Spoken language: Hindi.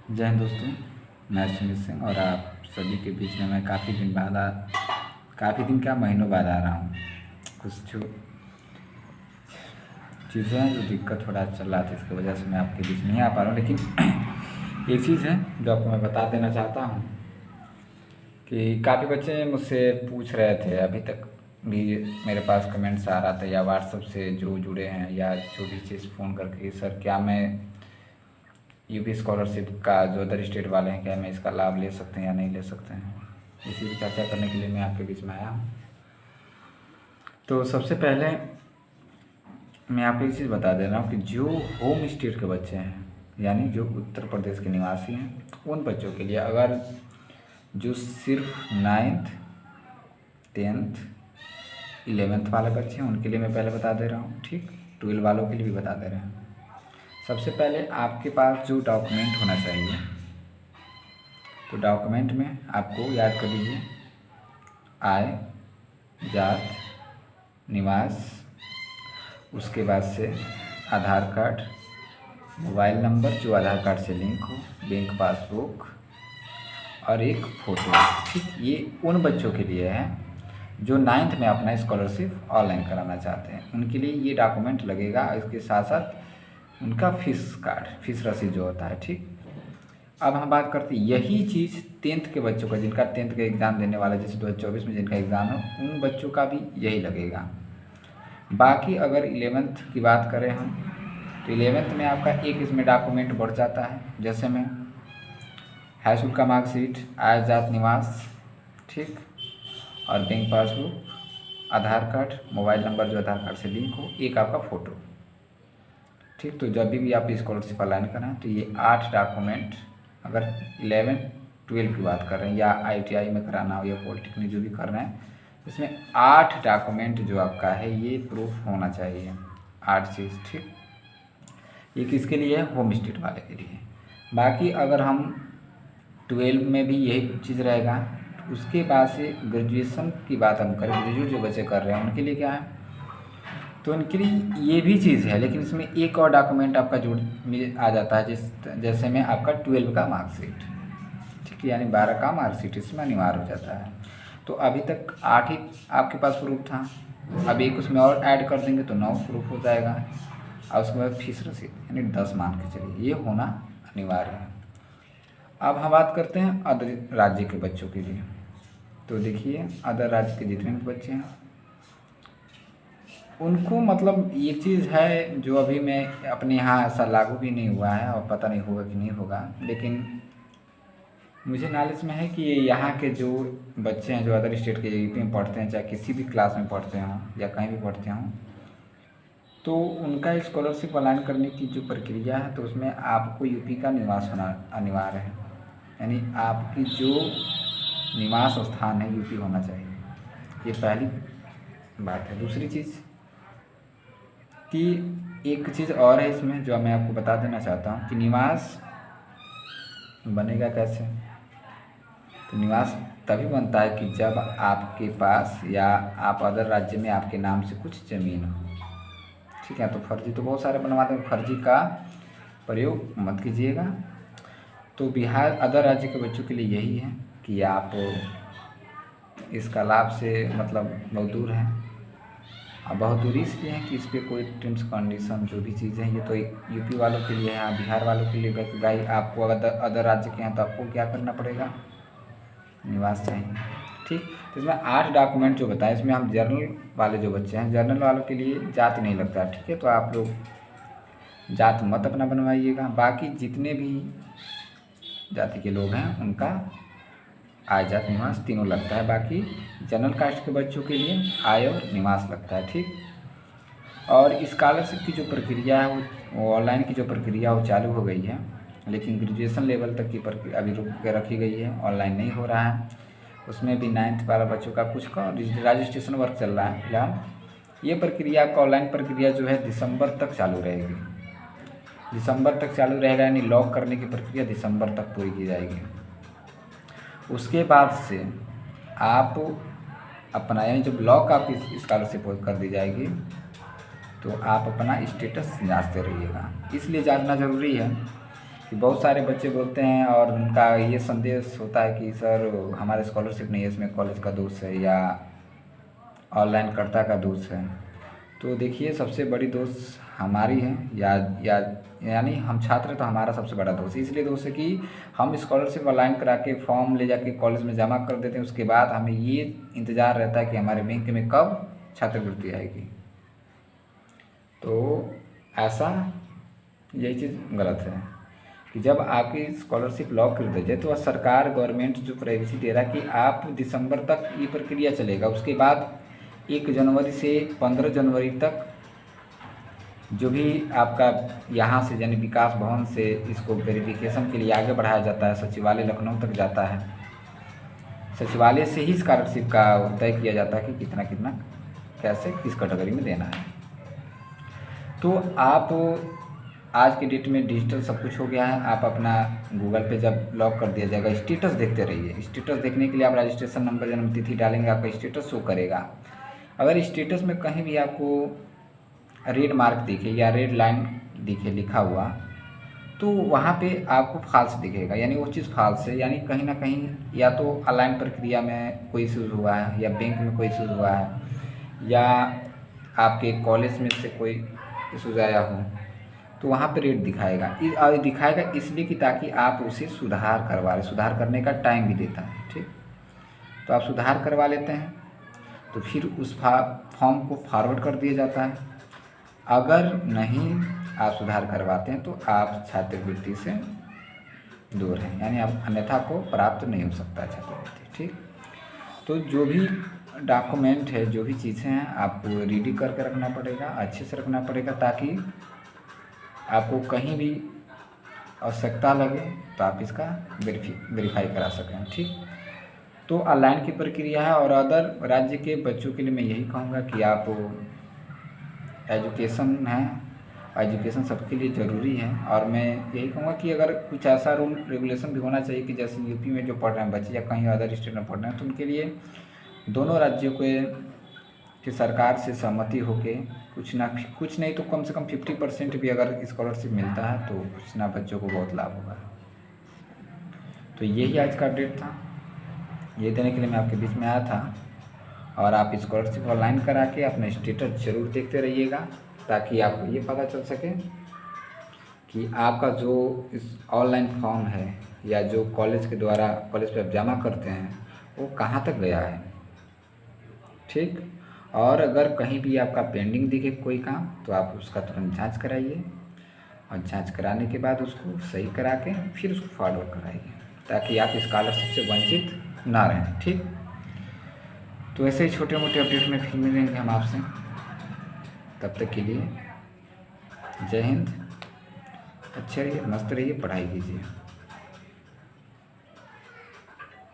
जय हिंद दोस्तों, मैं सुमित सिंह और आप सभी के बीच में मैं काफ़ी दिन क्या महीनों बाद आ रहा हूँ। कुछ जो चीज़ें हैं जो दिक्कत थोड़ा चल रहा था, इसकी वजह से मैं आपके बीच नहीं आ पा रहा हूँ। लेकिन एक चीज़ है जो आपको मैं बता देना चाहता हूँ कि काफ़ी बच्चे मुझसे पूछ रहे थे, अभी तक भी मेरे पास कमेंट्स आ रहा था या व्हाट्सएप से जो जुड़े हैं या जो भी चीज़ फ़ोन करके, सर क्या मैं यूपी स्कॉलरशिप का जो अदर स्टेट वाले हैं, क्या मैं इसका लाभ ले सकते हैं या नहीं ले सकते हैं। इसी की चर्चा करने के लिए मैं आपके बीच में आया हूँ। तो सबसे पहले मैं आपको एक चीज़ बता दे रहा हूँ कि जो होम स्टेट के बच्चे हैं, यानी जो उत्तर प्रदेश के निवासी हैं, उन बच्चों के लिए, अगर जो सिर्फ 9th 10th 11th वाले बच्चे हैं उनके लिए मैं पहले बता दे रहा हूँ, ठीक। 12 वालों के लिए भी बता दे रहे हैं। सबसे पहले आपके पास जो डॉक्यूमेंट होना चाहिए, तो डॉक्यूमेंट में आपको याद कर लीजिए आय, जात, निवास, उसके बाद से आधार कार्ड, मोबाइल नंबर जो आधार कार्ड से लिंक हो, बैंक पासबुक और एक फ़ोटो, ठीक। ये उन बच्चों के लिए है जो 9th में अपना स्कॉलरशिप ऑनलाइन कराना चाहते हैं, उनके लिए ये डॉक्यूमेंट लगेगा। इसके साथ साथ उनका फीस रसीद जो होता है, ठीक। अब हम बात करते हैं यही चीज़ 10th के बच्चों का, जिनका 10th का एग्ज़ाम देने वाला, जैसे 2024 में जिनका एग्ज़ाम है, उन बच्चों का भी यही लगेगा। बाकी अगर 11th की बात करें हम, तो 11th में आपका एक इसमें डॉक्यूमेंट बढ़ जाता है, जैसे में हाई स्कूल का मार्कशीट, आय जात निवास, ठीक, और बैंक पासबुक, आधार कार्ड, मोबाइल नंबर जो आधार कार्ड से लिंक हो, एक आपका फ़ोटो, ठीक। तो जब भी आप स्कॉलरशिप अप्लाई कराएं तो ये 8 डॉक्यूमेंट, अगर 11 12 की बात कर रहे हैं या ITI में कराना हो या पॉलिटेक्निक जो भी कर रहे हैं, इसमें 8 डॉक्यूमेंट जो आपका है ये प्रूफ होना चाहिए, 8 चीज़, ठीक। ये किसके लिए है? होम स्टेट वाले के लिए। बाकी अगर हम 12 में भी यही चीज़ रहेगा, तो उसके बाद से ग्रेजुएशन की बात हम करें, ग्रेजुएट जो बच्चे कर रहे हैं उनके लिए क्या है, तो उनके लिए ये भी चीज़ है, लेकिन इसमें एक और डॉक्यूमेंट आपका जुड़ मिल आ जाता है, जैसे में आपका 12 का मार्कशीट, ठीक, यानी 12 का मार्कशीट इसमें अनिवार्य हो जाता है। तो अभी तक 8 ही आपके पास प्रूफ था, अब एक उसमें और ऐड कर देंगे तो 9 प्रूफ हो जाएगा, और उसके बाद फीस रसीद, यानी 10 मान के चलिए, ये होना अनिवार्य है। अब हम बात करते हैं अदर राज्य के बच्चों के लिए। तो देखिए, अदर राज्य के जितने भी बच्चे हैं उनको मतलब ये चीज़ है जो अभी मैं अपने यहाँ ऐसा लागू भी नहीं हुआ है और पता नहीं होगा कि नहीं होगा, लेकिन मुझे नॉलेज में है कि यहाँ के जो बच्चे हैं जो अदर स्टेट के यूपी में पढ़ते हैं, चाहे किसी भी क्लास में पढ़ते हों या कहीं भी पढ़ते हों, तो उनका स्कॉलरशिप अप्लाई करने की जो प्रक्रिया है, तो उसमें आपको यूपी का निवास होना अनिवार्य है, यानी आपकी जो निवास स्थान है यूपी होना चाहिए, ये पहली बात है। दूसरी चीज़ कि एक चीज़ और है इसमें जो मैं आपको बता देना चाहता हूँ कि निवास बनेगा कैसे। तो निवास तभी बनता है कि जब आपके पास या आप अदर राज्य में आपके नाम से कुछ ज़मीन हो, ठीक है। तो फर्जी तो बहुत सारे बनवाते हैं, फर्जी का प्रयोग मत कीजिएगा। तो बिहार अदर राज्य के बच्चों के लिए यही है कि आप इसका लाभ से मतलब बहुत दूर हैं, अब बहुत दूरी इसलिए है कि इस पर कोई टर्म्स कंडीशन जो भी चीज़ें हैं, ये तो यूपी वालों के लिए है, बिहार वालों के लिए कि भाई आपको अगर अदर राज्य के हैं तो आपको क्या करना पड़ेगा, निवास चाहिए, ठीक। तो इसमें 8 डॉक्यूमेंट जो बताएं, इसमें हम जर्नल वाले जो बच्चे हैं, जर्नल वालों के लिए जात नहीं लगता, ठीक है। तो आप लोग जात मत अपना बनवाइएगा। बाकी जितने भी जाति के लोग हैं उनका आय जात निवास तीनों लगता है। बाकी जनरल कास्ट के बच्चों के लिए आय और निवास लगता है, ठीक। और स्कॉलरशिप की जो प्रक्रिया है वो ऑनलाइन की जो प्रक्रिया वो चालू हो गई है, लेकिन ग्रेजुएशन लेवल तक की प्रक्रिया अभी रुक के रखी गई है, ऑनलाइन नहीं हो रहा है। उसमें भी 9th वाला बच्चों का कुछ का रजिस्ट्रेशन वर्क चल रहा है फिलहाल। ये प्रक्रिया आपका ऑनलाइन प्रक्रिया जो है दिसंबर तक चालू रहेगी, दिसंबर तक चालू रहेगा, यानी लॉक करने की प्रक्रिया दिसंबर तक पूरी की जाएगी। उसके बाद से आप अपना, यानी जब लॉक आपकी स्कॉलरशिप कर दी जाएगी तो आप अपना स्टेटस जांचते रहिएगा। इसलिए जांचना ज़रूरी है कि बहुत सारे बच्चे बोलते हैं और उनका ये संदेश होता है कि सर हमारा स्कॉलरशिप नहीं है, इसमें कॉलेज का दोष है या ऑनलाइनकर्ता का दोष है। तो देखिए सबसे बड़ी दोष हमारी है या यानी हम छात्र हैं तो हमारा सबसे बड़ा दोष इसलिए दोष है कि हम स्कॉलरशिप ऑनलाइन करा के फॉर्म ले जाके कॉलेज में जमा कर देते हैं। उसके बाद हमें ये इंतज़ार रहता है कि हमारे बैंक में कब छात्रवृत्ति आएगी। तो ऐसा यही चीज़ गलत है कि जब आपकी स्कॉलरशिप लॉक कर दी जाए तो सरकार गवर्नमेंट जो प्राइवेसी दे रहा है कि आप दिसंबर तक ये प्रक्रिया चलेगा। उसके बाद 1 जनवरी से 15 जनवरी तक जो भी आपका यहाँ से यानी विकास भवन से इसको वेरिफिकेशन के लिए आगे बढ़ाया जाता है, सचिवालय लखनऊ तक जाता है। सचिवालय से ही स्कॉलरशिप का तय किया जाता है कि कितना कितना कैसे किस कैटेगरी में देना है। तो आप आज की डेट में डिजिटल सब कुछ हो गया है। आप अपना गूगल पे जब लॉक कर दिया जाएगा स्टेटस देखते रहिए। स्टेटस देखने के लिए आप रजिस्ट्रेशन नंबर जन्म तिथि डालेंगे, आपका स्टेटस शो करेगा। अगर स्टेटस में कहीं भी आपको रेड मार्क दिखे या रेड लाइन दिखे लिखा हुआ तो वहाँ पे आपको फॉल्स दिखेगा, यानी वो चीज़ फॉल्स है, यानी कहीं ना कहीं या तो ऑनलाइन प्रक्रिया में कोई इशूज़ हुआ है या बैंक में कोई इशूज़ हुआ है या आपके कॉलेज में से कोई इशूज़ आया हो तो वहाँ पे रेट दिखाएगा इसलिए कि ताकि आप उसे सुधार करवा लें। सुधार करने का टाइम भी देता है, ठीक। तो आप सुधार करवा लेते हैं तो फिर उस फॉर्म को फॉरवर्ड कर दिया जाता है। अगर नहीं आप सुधार करवाते हैं तो आप छात्रवृत्ति से दूर हैं, यानी आप अन्यथा को प्राप्त नहीं हो सकता छात्रवृत्ति, ठीक। तो जो भी डॉक्यूमेंट है, जो भी चीज़ें हैं, आपको रेडी करके रखना पड़ेगा, अच्छे से रखना पड़ेगा ताकि आपको कहीं भी आवश्यकता लगे तो आप इसका वेरीफाई करा सकें, ठीक। तो ऑनलाइन की प्रक्रिया है। और अदर राज्य के बच्चों के लिए मैं यही कहूँगा कि आप एजुकेशन है, एजुकेशन सबके लिए ज़रूरी है। और मैं यही कहूँगा कि अगर कुछ ऐसा रूल रेगुलेशन भी होना चाहिए कि जैसे यूपी में जो पढ़ रहे हैं बच्चे या कहीं अदर स्टेट में पढ़ रहे हैं तो उनके लिए दोनों राज्यों की सरकार से सहमति होके कुछ नहीं तो कम से कम 50% भी अगर स्कॉलरशिप मिलता है तो कुछ ना बच्चों को बहुत लाभ होगा। तो यही आज का अपडेट था, ये देने के लिए मैं आपके बीच में आया था। और आप स्कॉलरशिप ऑनलाइन करा के अपना स्टेटस ज़रूर देखते रहिएगा ताकि आपको ये पता चल सके कि आपका जो इस ऑनलाइन फॉर्म है या जो कॉलेज के द्वारा कॉलेज पे आप जमा करते हैं वो कहाँ तक गया है, ठीक। और अगर कहीं भी आपका पेंडिंग दिखे कोई काम तो आप उसका तुरंत जांच कराइए और जांच कराने के बाद उसको सही करा के फिर उसको फॉरवर्ड कराइए ताकि आप स्कॉलरशिप से वंचित ना रहें, ठीक। तो ऐसे ही छोटे मोटे अपडेट में फिर मिलेंगे हम आपसे। तब तक के लिए जय हिंद, अच्छे रहिए, मस्त रहिए, पढ़ाई कीजिए।